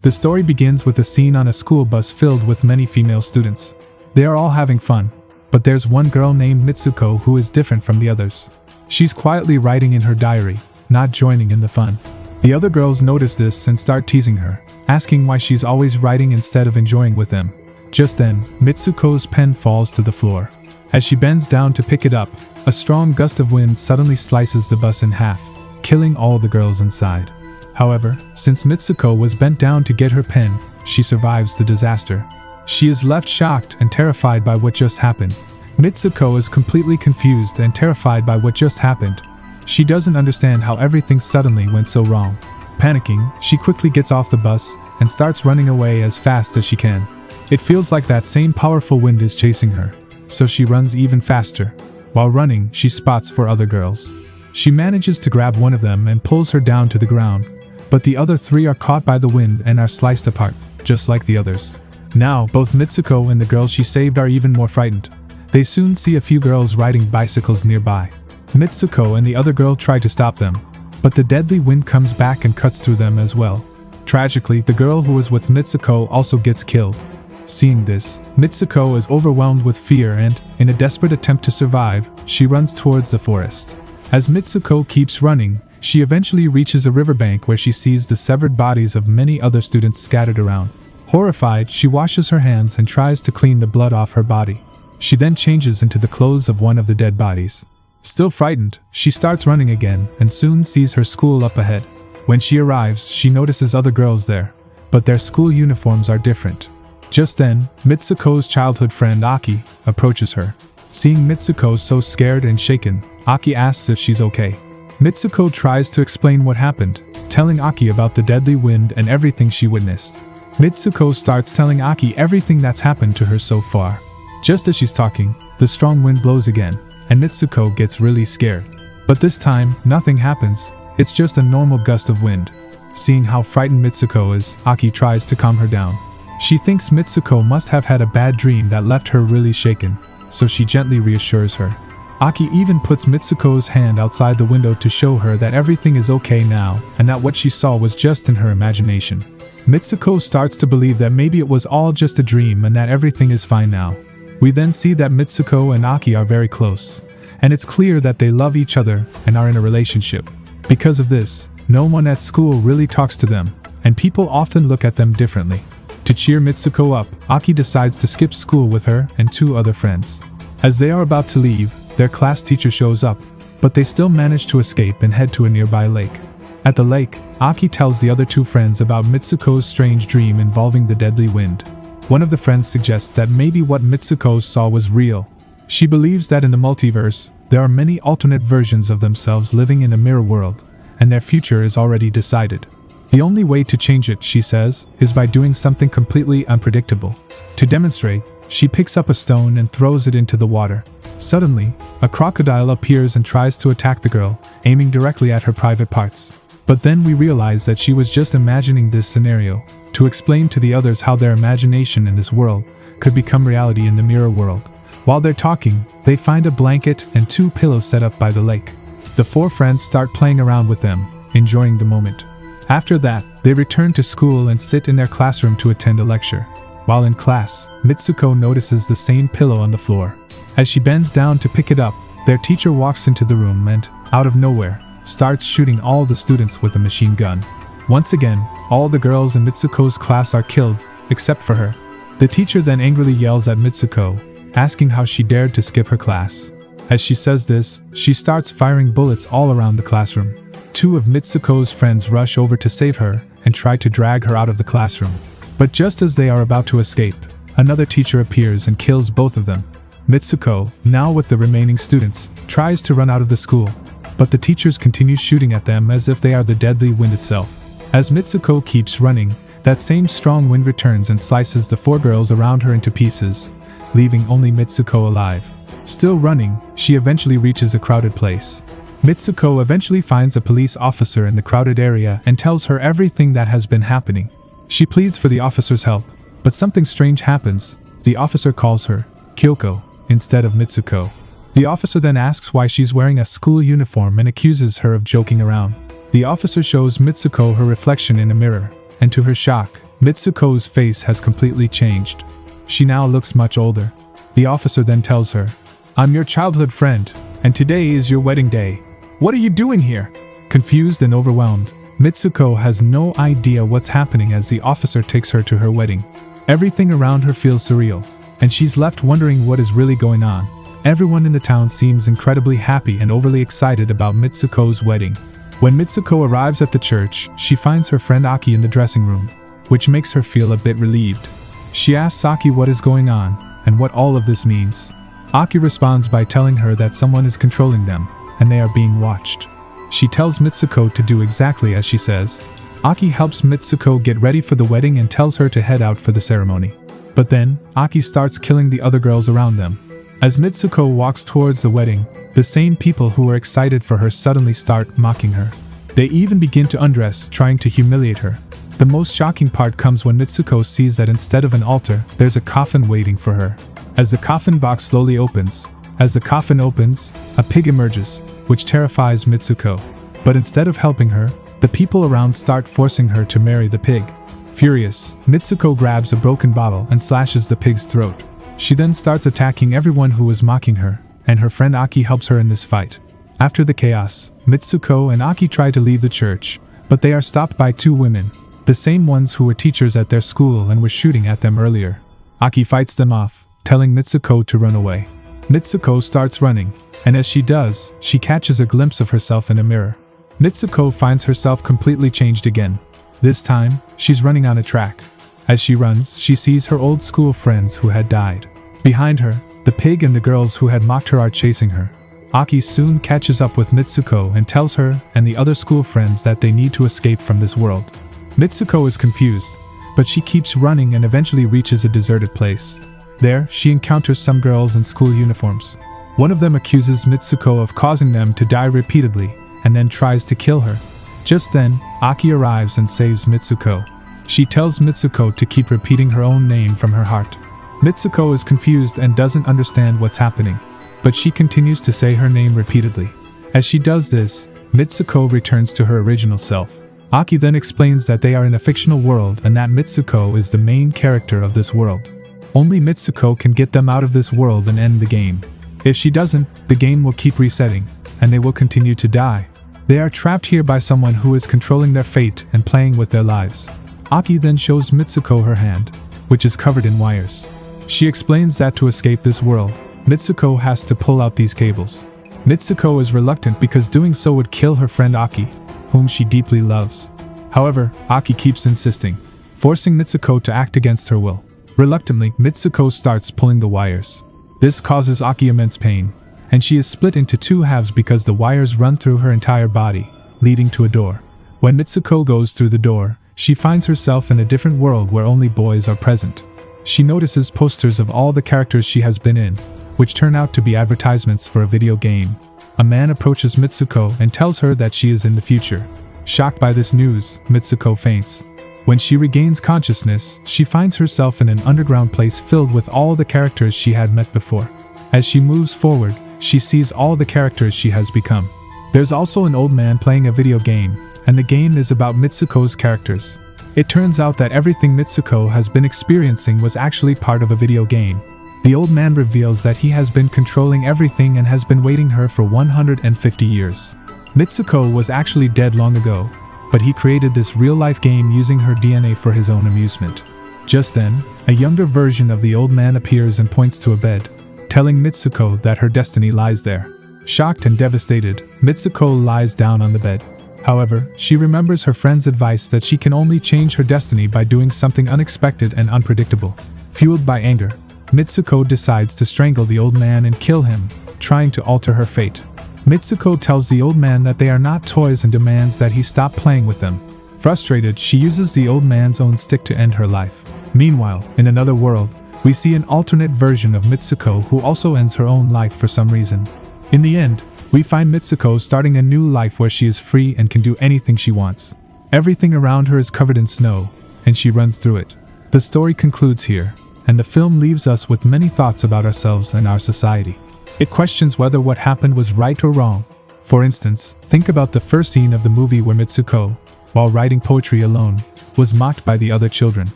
The story begins with a scene on a school bus filled with many female students. They are all having fun, but there's one girl named Mitsuko who is different from the others. She's quietly writing in her diary, not joining in the fun. The other girls notice this and start teasing her, asking why she's always writing instead of enjoying with them. Just then, Mitsuko's pen falls to the floor. As she bends down to pick it up, a strong gust of wind suddenly slices the bus in half, killing all the girls inside. However, since Mitsuko was bent down to get her pen, she survives the disaster. She is left shocked and terrified by what just happened. Mitsuko is completely confused and terrified by what just happened. She doesn't understand how everything suddenly went so wrong. Panicking, she quickly gets off the bus and starts running away as fast as she can. It feels like that same powerful wind is chasing her, so she runs even faster. While running, she spots 4 other girls. She manages to grab one of them and pulls her down to the ground, but the other 3 are caught by the wind and are sliced apart, just like the others. Now, both Mitsuko and the girls she saved are even more frightened. They soon see a few girls riding bicycles nearby. Mitsuko and the other girl try to stop them, but the deadly wind comes back and cuts through them as well. Tragically, the girl who was with Mitsuko also gets killed. Seeing this, Mitsuko is overwhelmed with fear and, in a desperate attempt to survive, she runs towards the forest. As Mitsuko keeps running, she eventually reaches a riverbank where she sees the severed bodies of many other students scattered around. Horrified, she washes her hands and tries to clean the blood off her body. She then changes into the clothes of one of the dead bodies. Still frightened, she starts running again and soon sees her school up ahead. When she arrives, she notices other girls there, but their school uniforms are different. Just then, Mitsuko's childhood friend Aki approaches her. Seeing Mitsuko so scared and shaken, Aki asks if she's okay. Mitsuko tries to explain what happened, telling Aki about the deadly wind and everything she witnessed. Mitsuko starts telling Aki everything that's happened to her so far. Just as she's talking, the strong wind blows again, and Mitsuko gets really scared. But this time, nothing happens, it's just a normal gust of wind. Seeing how frightened Mitsuko is, Aki tries to calm her down. She thinks Mitsuko must have had a bad dream that left her really shaken, so she gently reassures her. Aki even puts Mitsuko's hand outside the window to show her that everything is okay now and that what she saw was just in her imagination. Mitsuko starts to believe that maybe it was all just a dream and that everything is fine now. We then see that Mitsuko and Aki are very close, and it's clear that they love each other and are in a relationship. Because of this, no one at school really talks to them, and people often look at them differently. To cheer Mitsuko up, Aki decides to skip school with her and 2 other friends. As they are about to leave, their class teacher shows up, but they still manage to escape and head to a nearby lake. At the lake, Aki tells the other 2 friends about Mitsuko's strange dream involving the deadly wind. One of the friends suggests that maybe what Mitsuko saw was real. She believes that in the multiverse, there are many alternate versions of themselves living in a mirror world, and their future is already decided. The only way to change it, she says, is by doing something completely unpredictable. To demonstrate, she picks up a stone and throws it into the water. Suddenly, a crocodile appears and tries to attack the girl, aiming directly at her private parts. But then we realize that she was just imagining this scenario to explain to the others how their imagination in this world could become reality in the mirror world. While they're talking, they find a blanket and 2 pillows set up by the lake. The 4 friends start playing around with them, enjoying the moment. After that, they return to school and sit in their classroom to attend a lecture. While in class, Mitsuko notices the same pillow on the floor. As she bends down to pick it up, their teacher walks into the room and, out of nowhere, starts shooting all the students with a machine gun. Once again, all the girls in Mitsuko's class are killed, except for her. The teacher then angrily yells at Mitsuko, asking how she dared to skip her class. As she says this, she starts firing bullets all around the classroom. 2 of Mitsuko's friends rush over to save her and try to drag her out of the classroom. But just as they are about to escape, another teacher appears and kills both of them. Mitsuko, now with the remaining students, tries to run out of the school, but the teachers continue shooting at them as if they are the deadly wind itself. As Mitsuko keeps running, that same strong wind returns and slices the 4 girls around her into pieces, leaving only Mitsuko alive. Still running, she eventually reaches a crowded place. Mitsuko eventually finds a police officer in the crowded area and tells her everything that has been happening. She pleads for the officer's help, but something strange happens. The officer calls her Kyoko instead of Mitsuko. The officer then asks why she's wearing a school uniform and accuses her of joking around. The officer shows Mitsuko her reflection in a mirror, and to her shock, Mitsuko's face has completely changed. She now looks much older. The officer then tells her, "I'm your childhood friend, and today is your wedding day. What are you doing here?" Confused and overwhelmed, Mitsuko has no idea what's happening as the officer takes her to her wedding. Everything around her feels surreal, and she's left wondering what is really going on. Everyone in the town seems incredibly happy and overly excited about Mitsuko's wedding. When Mitsuko arrives at the church, she finds her friend Aki in the dressing room, which makes her feel a bit relieved. She asks Aki what is going on, and what all of this means. Aki responds by telling her that someone is controlling them, and they are being watched. She tells Mitsuko to do exactly as she says. Aki helps Mitsuko get ready for the wedding and tells her to head out for the ceremony. But then, Aki starts killing the other girls around them. As Mitsuko walks towards the wedding, the same people who were excited for her suddenly start mocking her. They even begin to undress, trying to humiliate her. The most shocking part comes when Mitsuko sees that instead of an altar, there's a coffin waiting for her. As the coffin box slowly opens, a pig emerges, which terrifies Mitsuko. But instead of helping her, the people around start forcing her to marry the pig. Furious, Mitsuko grabs a broken bottle and slashes the pig's throat. She then starts attacking everyone who was mocking her, and her friend Aki helps her in this fight. After the chaos, Mitsuko and Aki try to leave the church, but they are stopped by two women, the same ones who were teachers at their school and were shooting at them earlier. Aki fights them off, telling Mitsuko to run away. Mitsuko starts running, and as she does, she catches a glimpse of herself in a mirror. Mitsuko finds herself completely changed again. This time, she's running on a track. As she runs, she sees her old school friends who had died. Behind her, the pig and the girls who had mocked her are chasing her. Aki soon catches up with Mitsuko and tells her and the other school friends that they need to escape from this world. Mitsuko is confused, but she keeps running and eventually reaches a deserted place. There, she encounters some girls in school uniforms. One of them accuses Mitsuko of causing them to die repeatedly, and then tries to kill her. Just then, Aki arrives and saves Mitsuko. She tells Mitsuko to keep repeating her own name from her heart. Mitsuko is confused and doesn't understand what's happening, but she continues to say her name repeatedly. As she does this, Mitsuko returns to her original self. Aki then explains that they are in a fictional world and that Mitsuko is the main character of this world. Only Mitsuko can get them out of this world and end the game. If she doesn't, the game will keep resetting, and they will continue to die. They are trapped here by someone who is controlling their fate and playing with their lives. Aki then shows Mitsuko her hand, which is covered in wires. She explains that to escape this world, Mitsuko has to pull out these cables. Mitsuko is reluctant because doing so would kill her friend Aki, whom she deeply loves. However, Aki keeps insisting, forcing Mitsuko to act against her will. Reluctantly, Mitsuko starts pulling the wires. This causes Aki immense pain, and she is split into two halves because the wires run through her entire body, leading to a door. When Mitsuko goes through the door, she finds herself in a different world where only boys are present. She notices posters of all the characters she has been in, which turn out to be advertisements for a video game. A man approaches Mitsuko and tells her that she is in the future. Shocked by this news, Mitsuko faints. When she regains consciousness, she finds herself in an underground place filled with all the characters she had met before. As she moves forward, she sees all the characters she has become. There's also an old man playing a video game, and the game is about Mitsuko's characters. It turns out that everything Mitsuko has been experiencing was actually part of a video game. The old man reveals that he has been controlling everything and has been waiting her for 150 years. Mitsuko was actually dead long ago, but he created this real-life game using her DNA for his own amusement. Just then, a younger version of the old man appears and points to a bed, telling Mitsuko that her destiny lies there. Shocked and devastated, Mitsuko lies down on the bed. However, she remembers her friend's advice that she can only change her destiny by doing something unexpected and unpredictable. Fueled by anger, Mitsuko decides to strangle the old man and kill him, trying to alter her fate. Mitsuko tells the old man that they are not toys and demands that he stop playing with them. Frustrated, she uses the old man's own stick to end her life. Meanwhile, in another world, we see an alternate version of Mitsuko who also ends her own life for some reason. In the end, we find Mitsuko starting a new life where she is free and can do anything she wants. Everything around her is covered in snow, and she runs through it. The story concludes here, and the film leaves us with many thoughts about ourselves and our society. It questions whether what happened was right or wrong. For instance, think about the first scene of the movie where Mitsuko, while writing poetry alone, was mocked by the other children.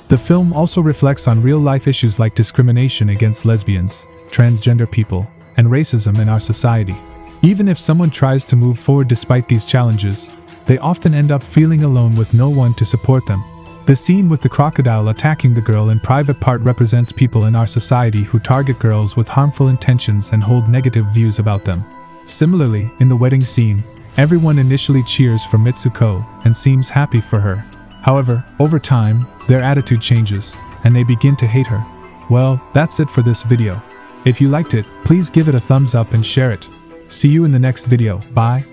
The film also reflects on real-life issues like discrimination against lesbians, transgender people, and racism in our society. Even if someone tries to move forward despite these challenges, they often end up feeling alone with no one to support them. The scene with the crocodile attacking the girl in private part represents people in our society who target girls with harmful intentions and hold negative views about them. Similarly, in the wedding scene, everyone initially cheers for Mitsuko and seems happy for her. However, over time, their attitude changes, and they begin to hate her. Well, that's it for this video. If you liked it, please give it a thumbs up and share it. See you in the next video. Bye.